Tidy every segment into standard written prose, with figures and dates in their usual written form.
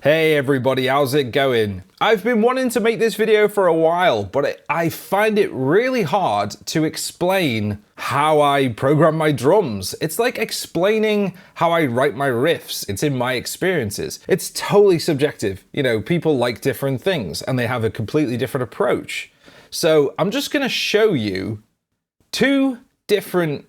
Hey everybody, how's it going? I've been wanting to make this video for a while, but I find it really hard to explain how I program my drums. It's like explaining how I write my riffs. It's in my experiences. It's totally subjective. You know, people like different things and they have a completely different approach. So I'm just gonna show you two different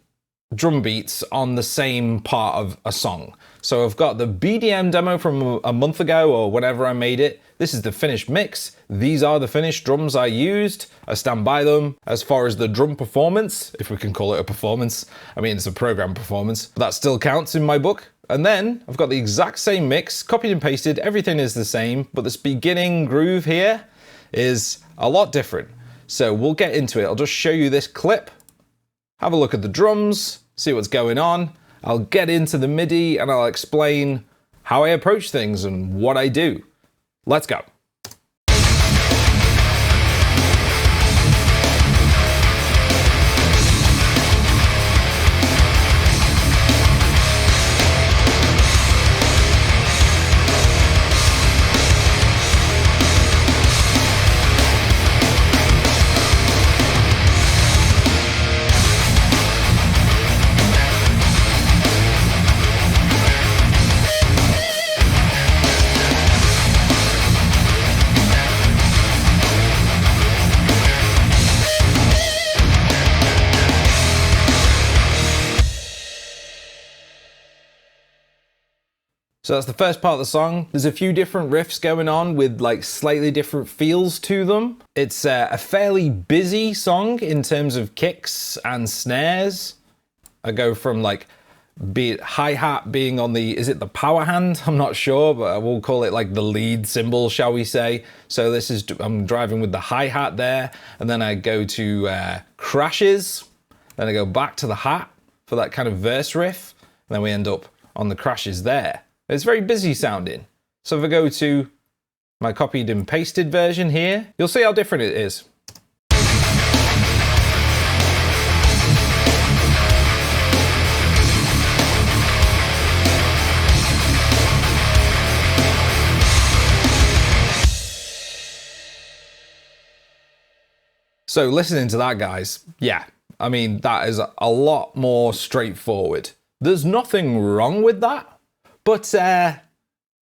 drum beats on the same part of a song. So I've got the BDM demo from a month ago or whenever I made it. This is the finished mix. These are the finished drums I used. I stand by them. As far as the drum performance, if we can call it a performance, I mean, it's a program performance, that still counts in my book. And then I've got the exact same mix, copied and pasted, everything is the same, but this beginning groove here is a lot different. So we'll get into it. I'll just show you this clip. Have a look at the drums, see what's going on. I'll get into the MIDI and I'll explain how I approach things and what I do. Let's go. So that's the first part of the song. There's a few different riffs going on with like slightly different feels to them. It's a fairly busy song in terms of kicks and snares. I go from like hi-hat being on the, is it the power hand? I'm not sure, but I will call it like the lead cymbal, shall we say. So this is, I'm driving with the hi-hat there, and then I go to crashes, then I go back to the hat for that kind of verse riff, and then we end up on the crashes there. It's very busy sounding. So if I go to my copied and pasted version here, you'll see how different it is. So listening to that, guys, yeah, I mean, that is a lot more straightforward. There's nothing wrong with that. But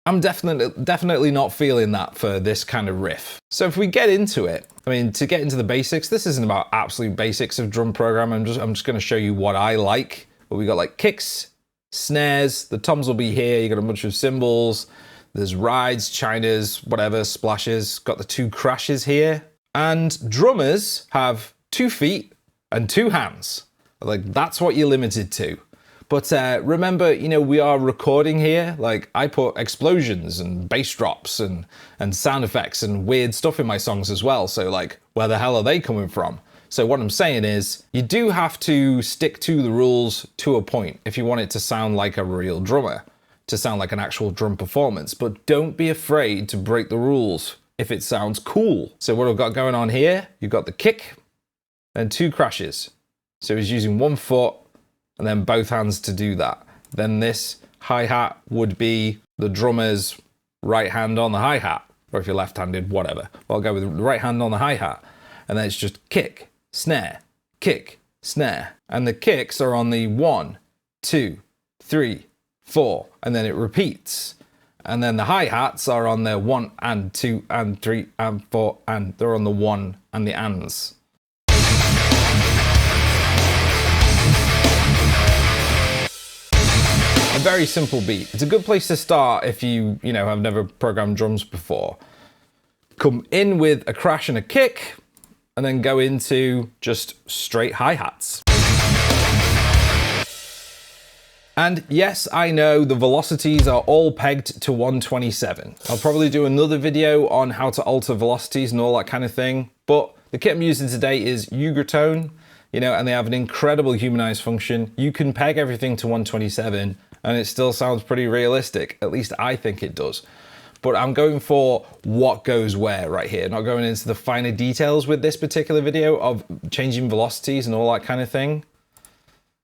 I'm definitely not feeling that for this kind of riff. So if we get into it, I mean, to get into the basics, this isn't about absolute basics of drum program. I'm just going to show you what I like. But we got like kicks, snares, the toms will be here. You got a bunch of cymbals. There's rides, chinas, whatever, splashes. Got the two crashes here. And drummers have 2 feet and 2 hands. Like that's what you're limited to. But remember, you know, we are recording here. Like I put explosions and bass drops and sound effects and weird stuff in my songs as well. So like, where the hell are they coming from? So what I'm saying is you do have to stick to the rules to a point if you want it to sound like a real drummer, to sound like an actual drum performance. But don't be afraid to break the rules if it sounds cool. So what I've got going on here, you've got the kick and 2 crashes. So he's using 1 foot and then both hands to do that. Then this hi-hat would be the drummer's right hand on the hi-hat, or if you're left-handed, whatever. Well, I'll go with the right hand on the hi-hat, and then it's just kick, snare, and the kicks are on the 1, 2, 3, 4, and then it repeats. And then the hi-hats are on their 1 and 2 and 3 and 4, and they're on the 1 and the ands. A very simple beat. It's a good place to start if you know, have never programmed drums before. Come in with a crash and a kick, and then go into just straight hi-hats. And yes, I know the velocities are all pegged to 127. I'll probably do another video on how to alter velocities and all that kind of thing, but the kit I'm using today is Tone, you know, and they have an incredible humanize function. You can peg everything to 127 and it still sounds pretty realistic. At least I think it does. But I'm going for what goes where right here, not going into the finer details with this particular video of changing velocities and all that kind of thing.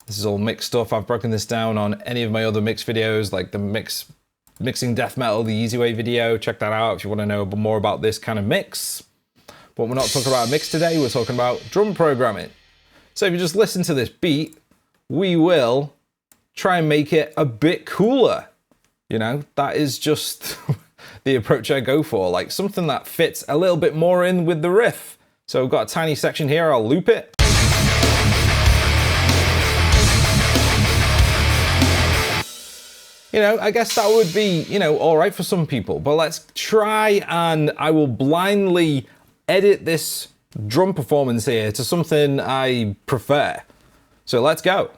This is all mix stuff. I've broken this down on any of my other mix videos, like the mix Mixing Death Metal the Easy Way video. Check that out if you want to know more about this kind of mix. But we're not talking about a mix today, we're talking about drum programming. So if you just listen to this beat, we will try and make it a bit cooler. You know, that is just the approach I go for, like something that fits a little bit more in with the riff. So I've got a tiny section here, I'll loop it. You know, I guess that would be, you know, all right for some people, but let's try and I will blindly edit this drum performance here to something I prefer. So let's go.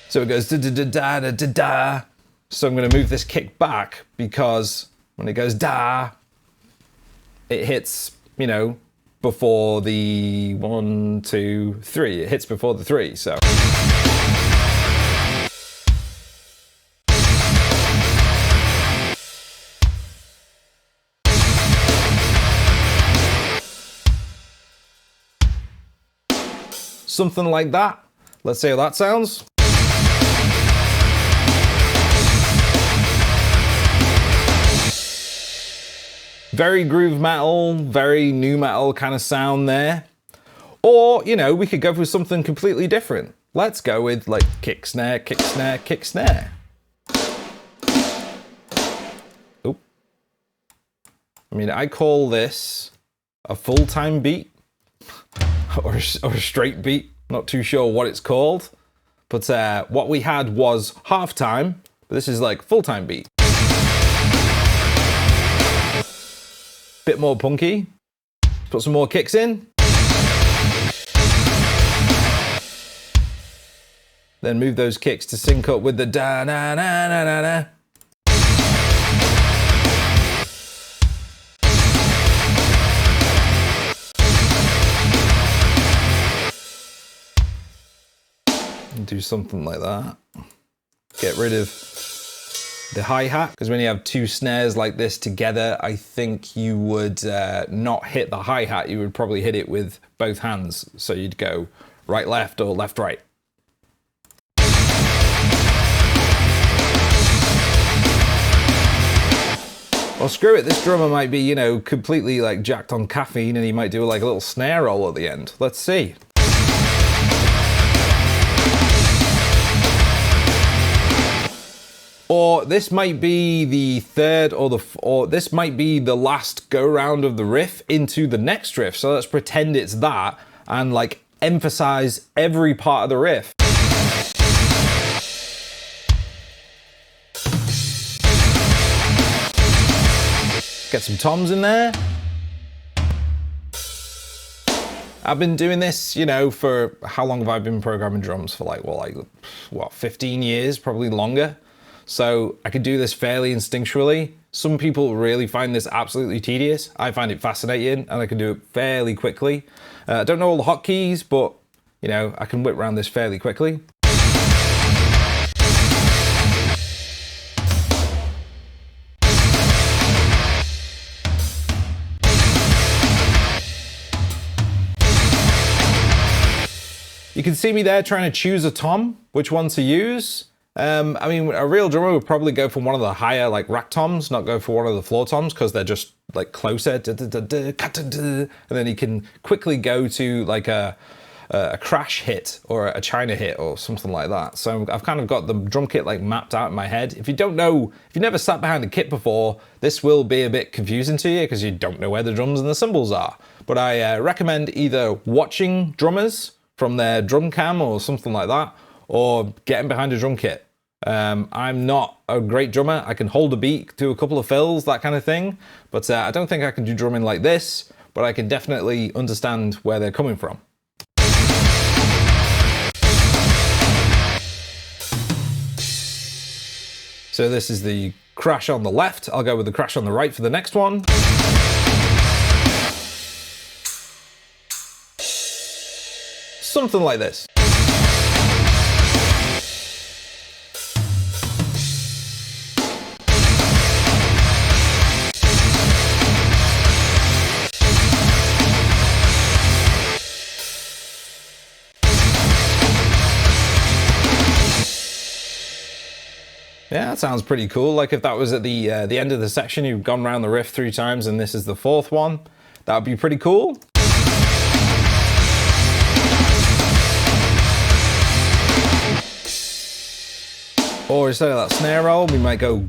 So it goes da da da da da da da. So I'm going to move this kick back because when it goes da, it hits, you know, before the 1, 2, 3. It hits before the 3, so. Something like that. Let's see how that sounds. Very groove metal, very nu metal kind of sound there. Or, you know, we could go for something completely different. Let's go with like kick, snare, kick, snare, kick, snare. Oop. I mean, I call this a full-time beat or a straight beat. Not too sure what it's called. But what we had was half-time, but this is like full-time beat. Bit more punky. Put some more kicks in. Then move those kicks to sync up with the da na na na na na. Do something like that. Get rid of the hi-hat, because when you have two snares like this together, I think you would not hit the hi-hat, you would probably hit it with both hands. So you'd go right, left, or left, right. Well, screw it, this drummer might be, you know, completely like jacked on caffeine and he might do like a little snare roll at the end. Let's see. Or this might be the third or this might be the last go round of the riff into the next riff. So let's pretend it's that and like emphasize every part of the riff. Get some toms in there. I've been doing this, you know, for how long have I been programming drums? For like, what, 15 years, probably longer. So I could do this fairly instinctually. Some people really find this absolutely tedious. I find it fascinating and I can do it fairly quickly. I don't know all the hotkeys, but you know, I can whip around this fairly quickly. You can see me there trying to choose a tom, which one to use. I mean, a real drummer would probably go for one of the higher like rack toms, not go for one of the floor toms because they're just like closer. And then you can quickly go to like a crash hit or a China hit or something like that. So I've kind of got the drum kit like mapped out in my head. If you don't know, if you've never sat behind a kit before, this will be a bit confusing to you because you don't know where the drums and the cymbals are. But I recommend either watching drummers from their drum cam or something like that, or getting behind a drum kit. I'm not a great drummer. I can hold a beat, do a couple of fills, that kind of thing, but I don't think I can do drumming like this, but I can definitely understand where they're coming from. So this is the crash on the left. I'll go with the crash on the right for the next one. Something like this. Yeah, that sounds pretty cool. Like if that was at the end of the section, you've gone around the riff 3 times and this is the 4th one, that would be pretty cool. Or instead of that snare roll, we might go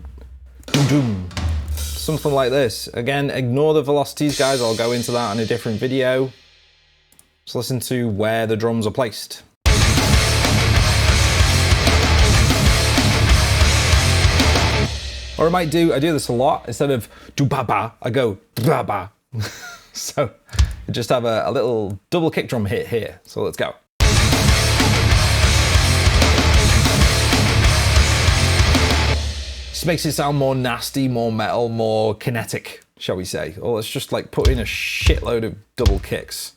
doom, something like this. Again, ignore the velocities, guys. I'll go into that in a different video. Just listen to where the drums are placed. Or I might do, I do this a lot, instead of do ba ba, I go ba ba. So you just have a little double kick drum hit here. So let's go. Just makes it sound more nasty, more metal, more kinetic, shall we say. Or let's just like put in a shitload of double kicks.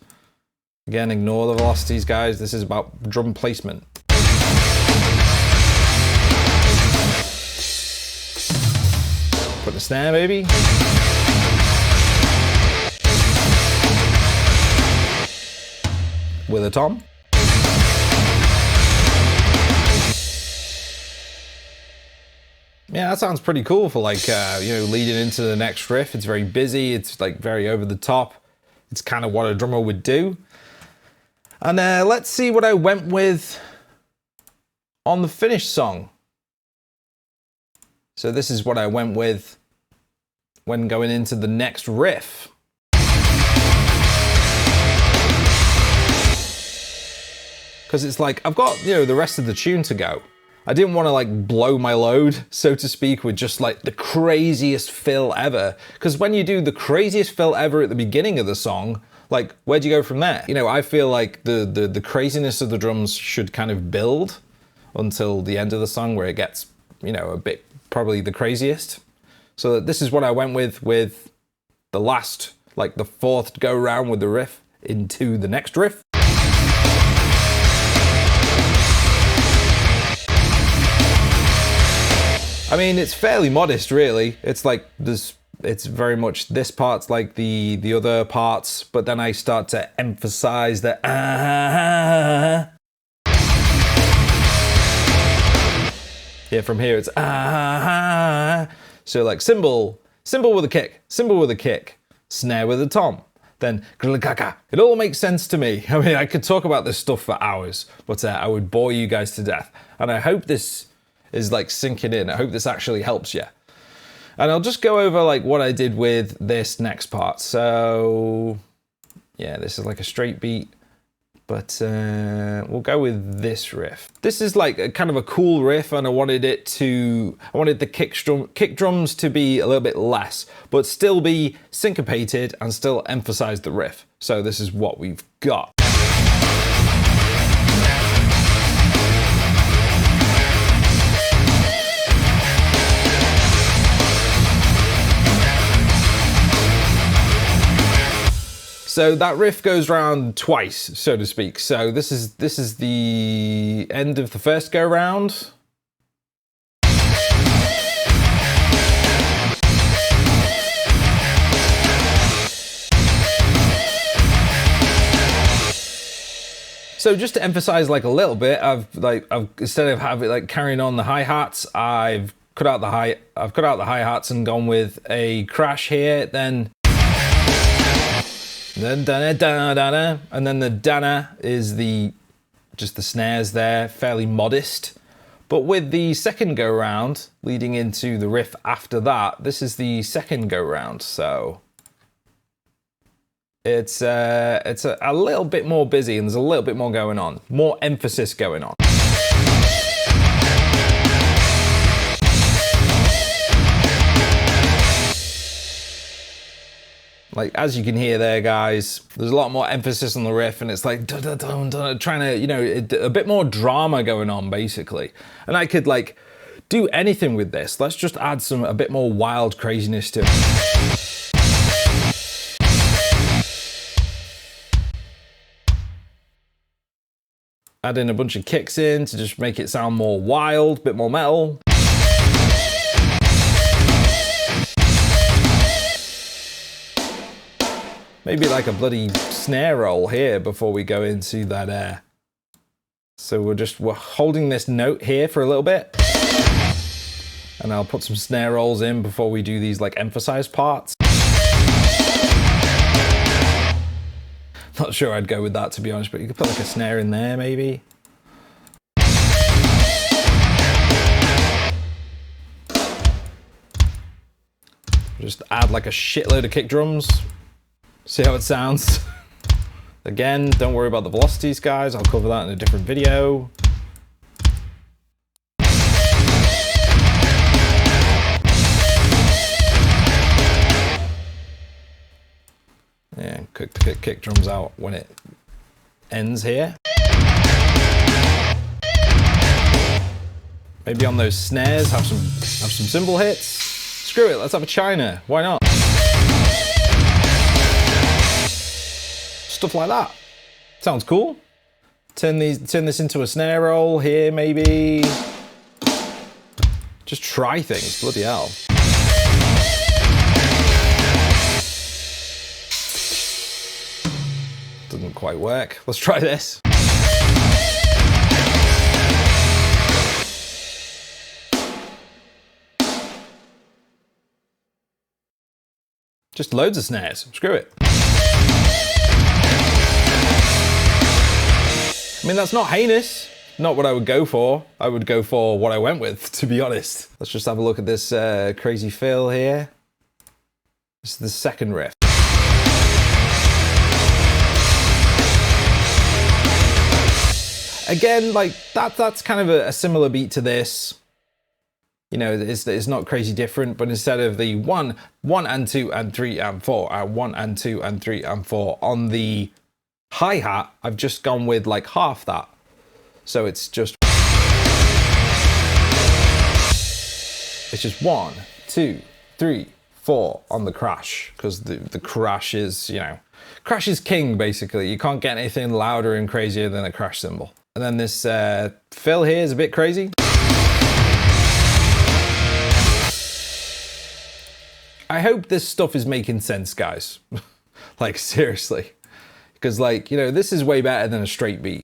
Again, ignore the velocities, guys. This is about drum placement. Put the snare, baby. With a tom. Yeah, that sounds pretty cool for like, you know, leading into the next riff. It's very busy. It's like very over the top. It's kind of what a drummer would do. And let's see what I went with on the finished song. So this is what I went with when going into the next riff. Because it's like, I've got, you know, the rest of the tune to go. I didn't want to like blow my load, so to speak, with just like the craziest fill ever. Because when you do the craziest fill ever at the beginning of the song, like, where'd you go from there? You know, I feel like the craziness of the drums should kind of build until the end of the song where it gets, you know, a bit probably the craziest. So this is what I went with the last, like the 4th go round with the riff into the next riff. I mean, it's fairly modest, really. It's like it's very much this part's like the other parts, but then I start to emphasize the Yeah, from here it's So like cymbal with a kick, cymbal with a kick, snare with a tom, then it all makes sense to me. I mean, I could talk about this stuff for hours, but I would bore you guys to death. And I hope this is like sinking in. I hope this actually helps you. And I'll just go over like what I did with this next part. So yeah, this is like a straight beat, but we'll go with this riff. This is like a kind of a cool riff, and I wanted the kick drums to be a little bit less, but still be syncopated and still emphasize the riff. So this is what we've got. So that riff goes round twice, so to speak. So this is the end of the first go round. So just to emphasize like a little bit, I've instead of having like carrying on the hi-hats, I've cut out the hi-hats and gone with a crash here, then da da da, and then the dana is just the snares there, fairly modest. But with the second go round leading into the riff after that, this is the second go round, so it's a little bit more busy and there's a little bit more going on, more emphasis going on. Like, as you can hear there, guys, there's a lot more emphasis on the riff, and it's like trying to, you know, a bit more drama going on, basically. And I could like do anything with this. Let's just add a bit more wild craziness to it. Add in a bunch of kicks in to just make it sound more wild, bit more metal. Maybe like a bloody snare roll here before we go into that air. So we're holding this note here for a little bit. And I'll put some snare rolls in before we do these like emphasized parts. Not sure I'd go with that, to be honest, but you could put like a snare in there maybe. Just add like a shitload of kick drums. See how it sounds. Again, don't worry about the velocities, guys. I'll cover that in a different video. Yeah, kick drums out when it ends here. Maybe on those snares, have some cymbal hits. Screw it, let's have a China. Why not? Stuff like that. Sounds cool. Turn this into a snare roll here, maybe. Just try things. Bloody hell. Doesn't quite work. Let's try this. Just loads of snares. Screw it. I mean, that's not heinous. Not what I would go for. I would go for what I went with, to be honest. Let's just have a look at this crazy fill here. This is the second riff. Again, like that's kind of a similar beat to this. You know, it's not crazy different, but instead of the 1, 1 and 2 and 3 and 4, 1 and 2 and 3 and 4 on the hi-hat, I've just gone with like half that. So it's just 1, 2, 3, 4 on the crash, because the crash is, you know, crash is king basically. You can't get anything louder and crazier than a crash cymbal. And then this fill here is a bit crazy. I hope this stuff is making sense, guys. Like, seriously. Because, like, you know, this is way better than a straight beat.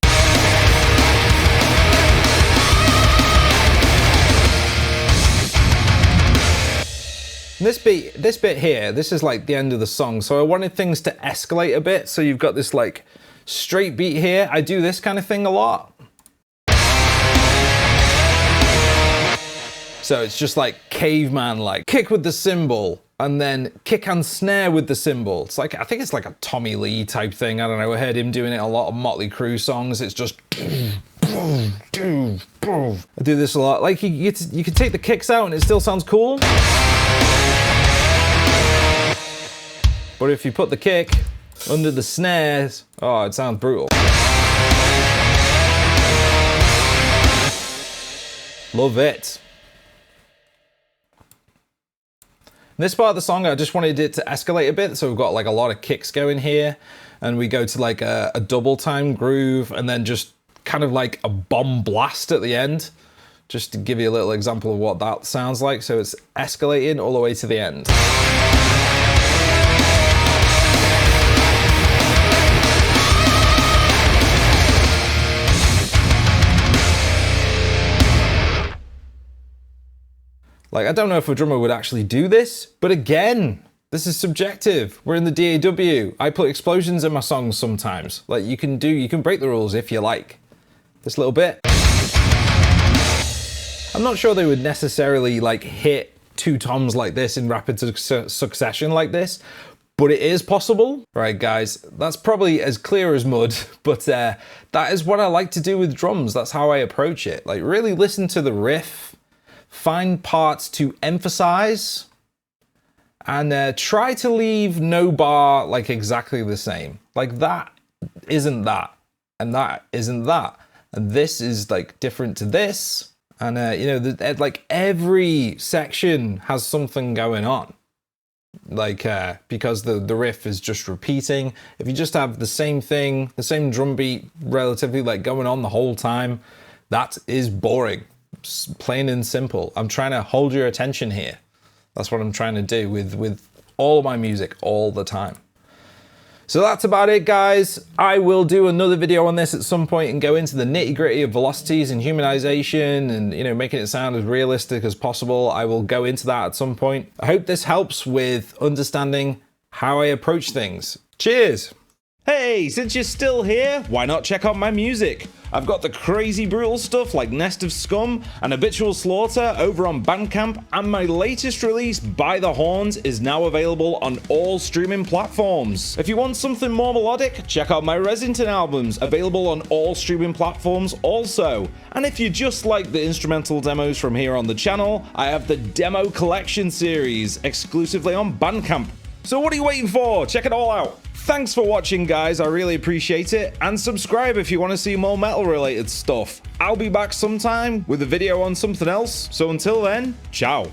This bit here, this is like the end of the song. So I wanted things to escalate a bit. So you've got this like straight beat here. I do this kind of thing a lot. So it's just like caveman, like kick with the cymbal and then kick and snare with the cymbal. It's like, I think it's like a Tommy Lee type thing. I don't know. I heard him doing it a lot of Motley Crue songs. It's just I do this a lot. Like you can take the kicks out and it still sounds cool. But if you put the kick under the snares, oh, it sounds brutal. Love it. This part of the song, I just wanted it to escalate a bit. So we've got like a lot of kicks going here and we go to like a double time groove and then just kind of like a bomb blast at the end. Just to give you a little example of what that sounds like. So it's escalating all the way to the end. Like, I don't know if a drummer would actually do this, but again, this is subjective. We're in the DAW. I put explosions in my songs sometimes. Like, you can break the rules if you like. This little bit. I'm not sure they would necessarily like hit two toms like this in rapid succession like this, but it is possible. Right, guys, that's probably as clear as mud, but that is what I like to do with drums. That's how I approach it. Like, really listen to the riff, find parts to emphasize, and try to leave no bar like exactly the same. Like, that isn't that, and that isn't that, and this is like different to this. And, you know, like every section has something going on. Like, because the riff is just repeating. If you just have the same thing, the same drum beat relatively like going on the whole time, that is boring. Just plain and simple. I'm trying to hold your attention here. That's what I'm trying to do with all of my music all the time. So that's about it, guys. I will do another video on this at some point and go into the nitty-gritty of velocities and humanization and, you know, making it sound as realistic as possible. I will go into that at some point. I hope this helps with understanding how I approach things. Cheers! Hey, since you're still here, why not check out my music? I've got the crazy brutal stuff like Nest of Scum and Habitual Slaughter over on Bandcamp, and my latest release, By the Horns, is now available on all streaming platforms. If you want something more melodic, check out my Resinton albums, available on all streaming platforms also. And if you just like the instrumental demos from here on the channel, I have the Demo Collection series, exclusively on Bandcamp. So what are you waiting for? Check it all out. Thanks for watching, guys. I really appreciate it. And subscribe if you want to see more metal-related stuff. I'll be back sometime with a video on something else. So until then, ciao.